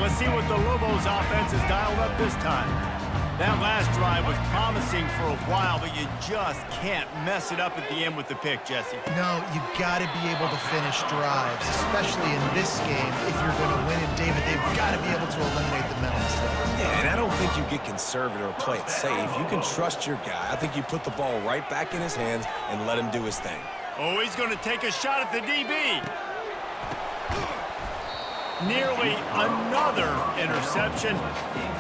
Speaker 1: Let's see what the Lobos offense has dialed up this time. That last drive was promising for a while, but you just can't mess it up at the end with the pick, Jesse.
Speaker 2: No, you got to be able to finish drives, especially in this game. If you're going to win it, David, they've got to be able to eliminate the mental mistakes.
Speaker 3: Yeah, and I don't think you get conservative or play it safe. You can trust your guy. I think you put the ball right back in his hands and let him do his thing.
Speaker 1: Oh, he's going to take a shot at the DB. Nearly another interception.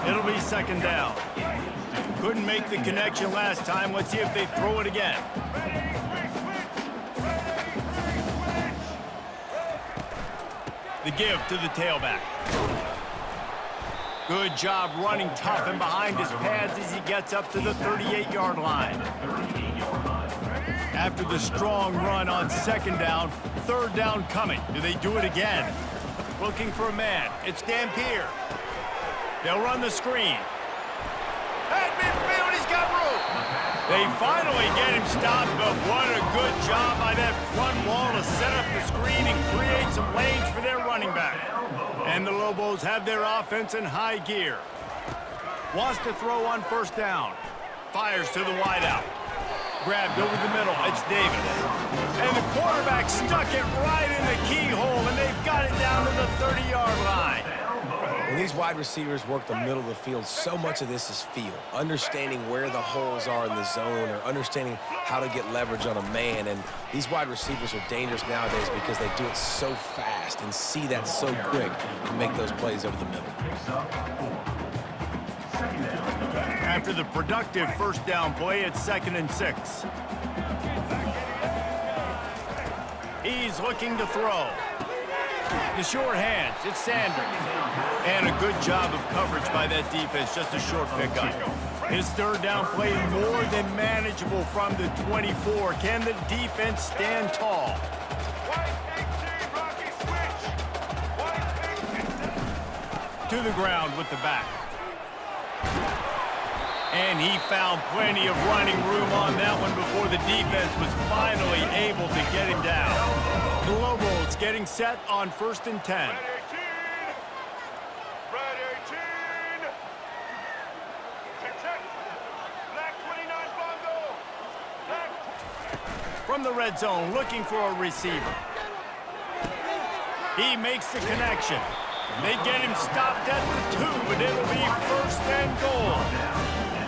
Speaker 1: It'll be second down. Couldn't make the connection last time. Let's see if they throw it again. The give to the tailback. Good job running tough and behind his pads as he gets up to the 38-yard line. After the strong run on second down, third down coming. Do they do it again? Looking for a man. It's Dampier. They'll run the screen. At midfield, he's got room. They finally get him stopped, but what a good job by that front wall to set up the screen and create some lanes for their running back. And the Lobos have their offense in high gear. Wants to throw on first down. Fires to the wideout. Grabbed over the middle. It's Davis. And the quarterback stuck it right in the keyhole, and they've got it down to the 30-yard line.
Speaker 3: When these wide receivers work the middle of the field, so much of this is feel. Understanding where the holes are in the zone or understanding how to get leverage on a man. And these wide receivers are dangerous nowadays because they do it so fast and see that so quick and make those plays over the middle.
Speaker 1: After the productive first down play, it's 2nd and 6. He's looking to throw. The short hands, it's Sanders. And a good job of coverage by that defense, just a short pickup. His third down play more than manageable from the 24. Can the defense stand tall? To the ground with the back. And he found plenty of running room on that one before the defense was finally able to get him down. The Lobos getting set on 1st and 10. From the red zone, looking for a receiver. He makes the connection. They get him stopped at the 2, but it'll be 1st and goal.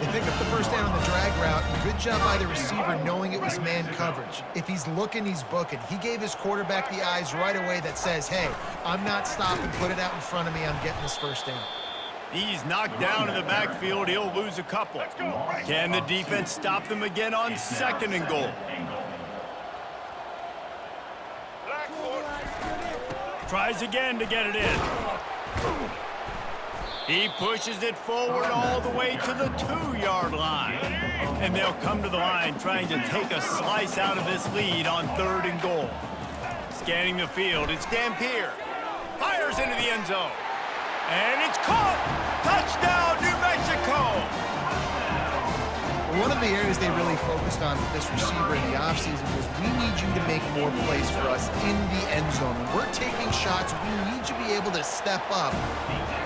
Speaker 2: They pick up the first down on the drag route. Good job by the receiver knowing it was man coverage. If he's looking, he's booking. He gave his quarterback the eyes right away that says, hey, I'm not stopping. Put it out in front of me. I'm getting this first down.
Speaker 1: He's knocked down in the backfield. He'll lose a couple. Can the defense stop them again on 2nd and goal? Tries again to get it in. He pushes it forward all the way to the 2-yard line. And they'll come to the line trying to take a slice out of this lead on 3rd and goal. Scanning the field, it's Dampier. Fires into the end zone. And it's caught! Touchdown, New Mexico!
Speaker 2: One of the areas they really focused on with this receiver in the offseason was we need you to make more plays for us in the end zone. When we're taking shots, we need you to be able to step up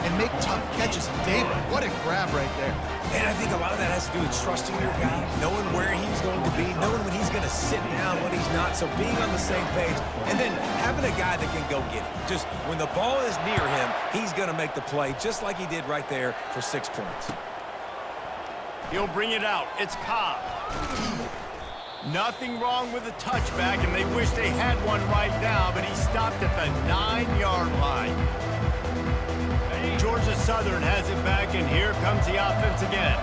Speaker 2: and make tough catches. And David, what a grab right there.
Speaker 3: And I think a lot of that has to do with trusting your guy, knowing where he's going to be, knowing when he's going to sit down, when he's not. So being on the same page, and then having a guy that can go get it. Just when the ball is near him, he's going to make the play, just like he did right there for 6 points.
Speaker 1: He'll bring it out. It's Cobb. Nothing wrong with the touchback, and they wish they had one right now, but he stopped at the 9-yard line. Georgia Southern has it back, and here comes the offense again.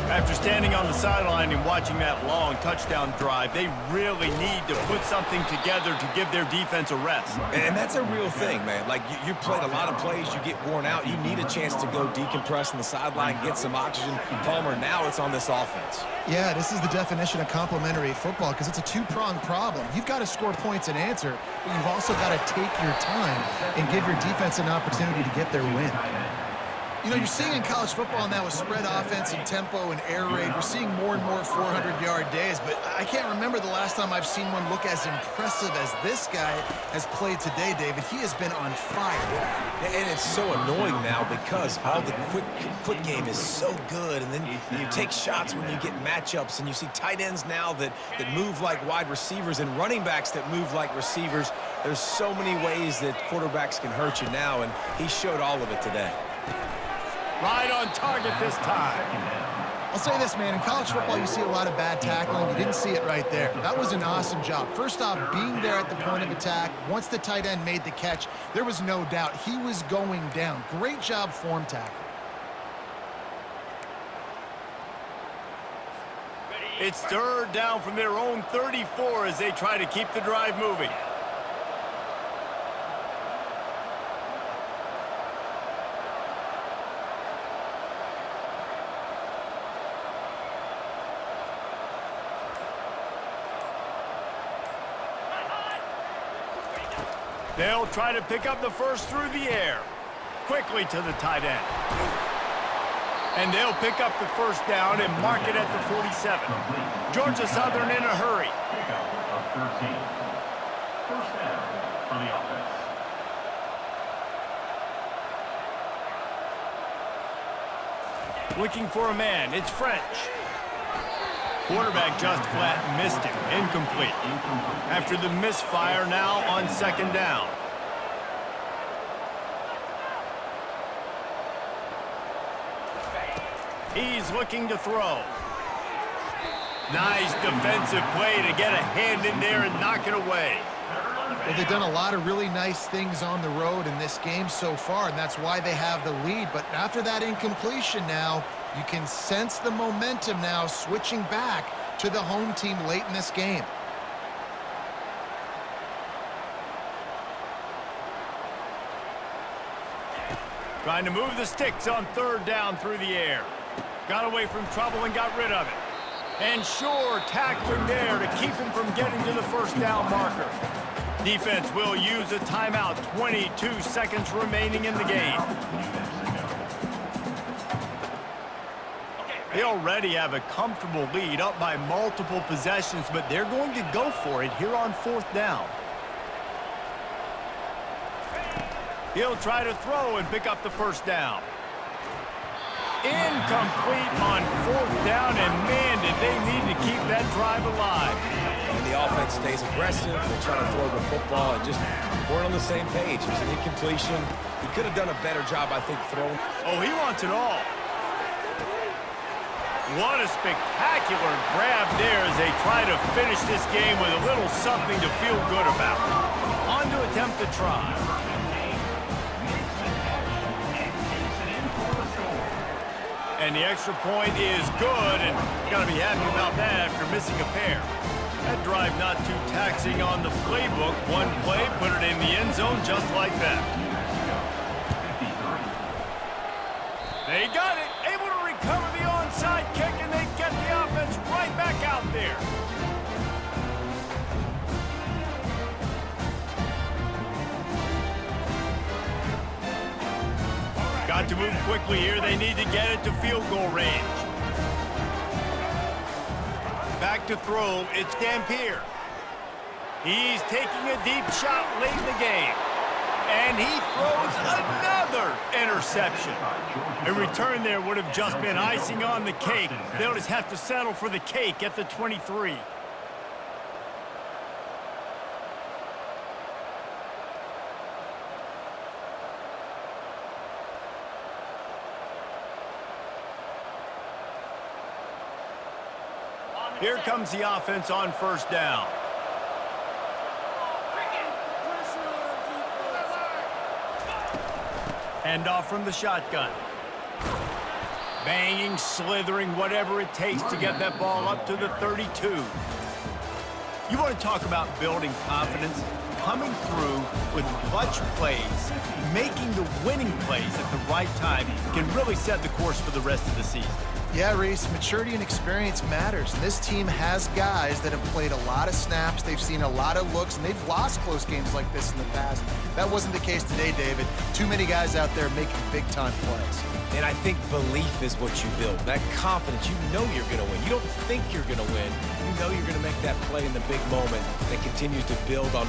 Speaker 1: After standing on the sideline and watching that long touchdown drive, they really need to put something together to give their defense a rest.
Speaker 3: And that's a real thing, man. Like, you played a lot of plays, you get worn out, you need a chance to go decompress on the sideline, get some oxygen. Palmer, now it's on this offense.
Speaker 2: Yeah, this is the definition of complementary football because it's a two-pronged problem. You've got to score points and answer, but you've also got to take your time and give your defense an opportunity to get their win. You know, you're seeing in college football now with spread offense and tempo and air raid, we're seeing more and more 400-yard days, but I can't remember the last time I've seen one look as impressive as this guy has played today, David. He has been on fire.
Speaker 3: And it's so annoying now because all the quick game is so good, and then you take shots when you get matchups, and you see tight ends now that move like wide receivers and running backs that move like receivers. There's so many ways that quarterbacks can hurt you now, and he showed all of it today.
Speaker 1: Right on target this time.
Speaker 2: I'll say this, man. In college football, you see a lot of bad tackling. You didn't see it right there. That was an awesome job. First off, being there at the point of attack. Once the tight end made the catch, there was no doubt he was going down. Great job form tackle.
Speaker 1: It's third down from their own 34 as they try to keep the drive moving. They'll try to pick up the first through the air. Quickly to the tight end. And they'll pick up the first down and mark it at the 47. Georgia Southern in a hurry.
Speaker 4: Pickup of 13. First down for the offense.
Speaker 1: Looking for a man. It's French. Quarterback just flat missed him. Incomplete. After the misfire, now on second down. He's looking to throw. Nice defensive play to get a hand in there and knock it away.
Speaker 2: Well, they've done a lot of really nice things on the road in this game so far, and that's why they have the lead. But after that incompletion now, you can sense the momentum now switching back to the home team late in this game.
Speaker 1: Trying to move the sticks on third down through the air. Got away from trouble and got rid of it. And sure, tackling there to keep him from getting to the first down marker. Defense will use a timeout. 22 seconds remaining in the game. They already have a comfortable lead, up by multiple possessions, but they're going to go for it here on fourth down. He'll try to throw and pick up the first down. Incomplete on fourth down, and man, did they need to keep that drive alive.
Speaker 3: And the offense stays aggressive. They try to throw the football and just weren't on the same page. It was an incompletion. He could have done a better job, I think, throwing.
Speaker 1: Oh, he wants it all. What a spectacular grab there as they try to finish this game with a little something to feel good about. On to attempt to try. And the extra point is good, and got to be happy about that after missing a pair. That drive not too taxing on the playbook. One play, put it in the end zone just like that. They got it, able to recover the onside kick, and they get the offense right back out there. Got to move quickly here. They need to get it to field goal range. Back to throw. It's Dampier. He's taking a deep shot late in the game. And he throws another interception. A return there would have just been icing on the cake. They'll just have to settle for the cake at the 23. Here comes the offense on first down. Hand off from the shotgun. Banging, slithering, whatever it takes to get that ball up to the 32. You want to talk about building confidence? Coming through with clutch plays, making the winning plays at the right time can really set the course for the rest of the season.
Speaker 2: Yeah, Reese, maturity and experience matters, and this team has guys that have played a lot of snaps, they've seen a lot of looks, and they've lost close games like this in the past. That wasn't the case today, David. Too many guys out there making big-time plays.
Speaker 3: And I think belief is what you build. That confidence, you know you're going to win. You don't think you're going to win. You know you're going to make that play in the big moment that continues to build on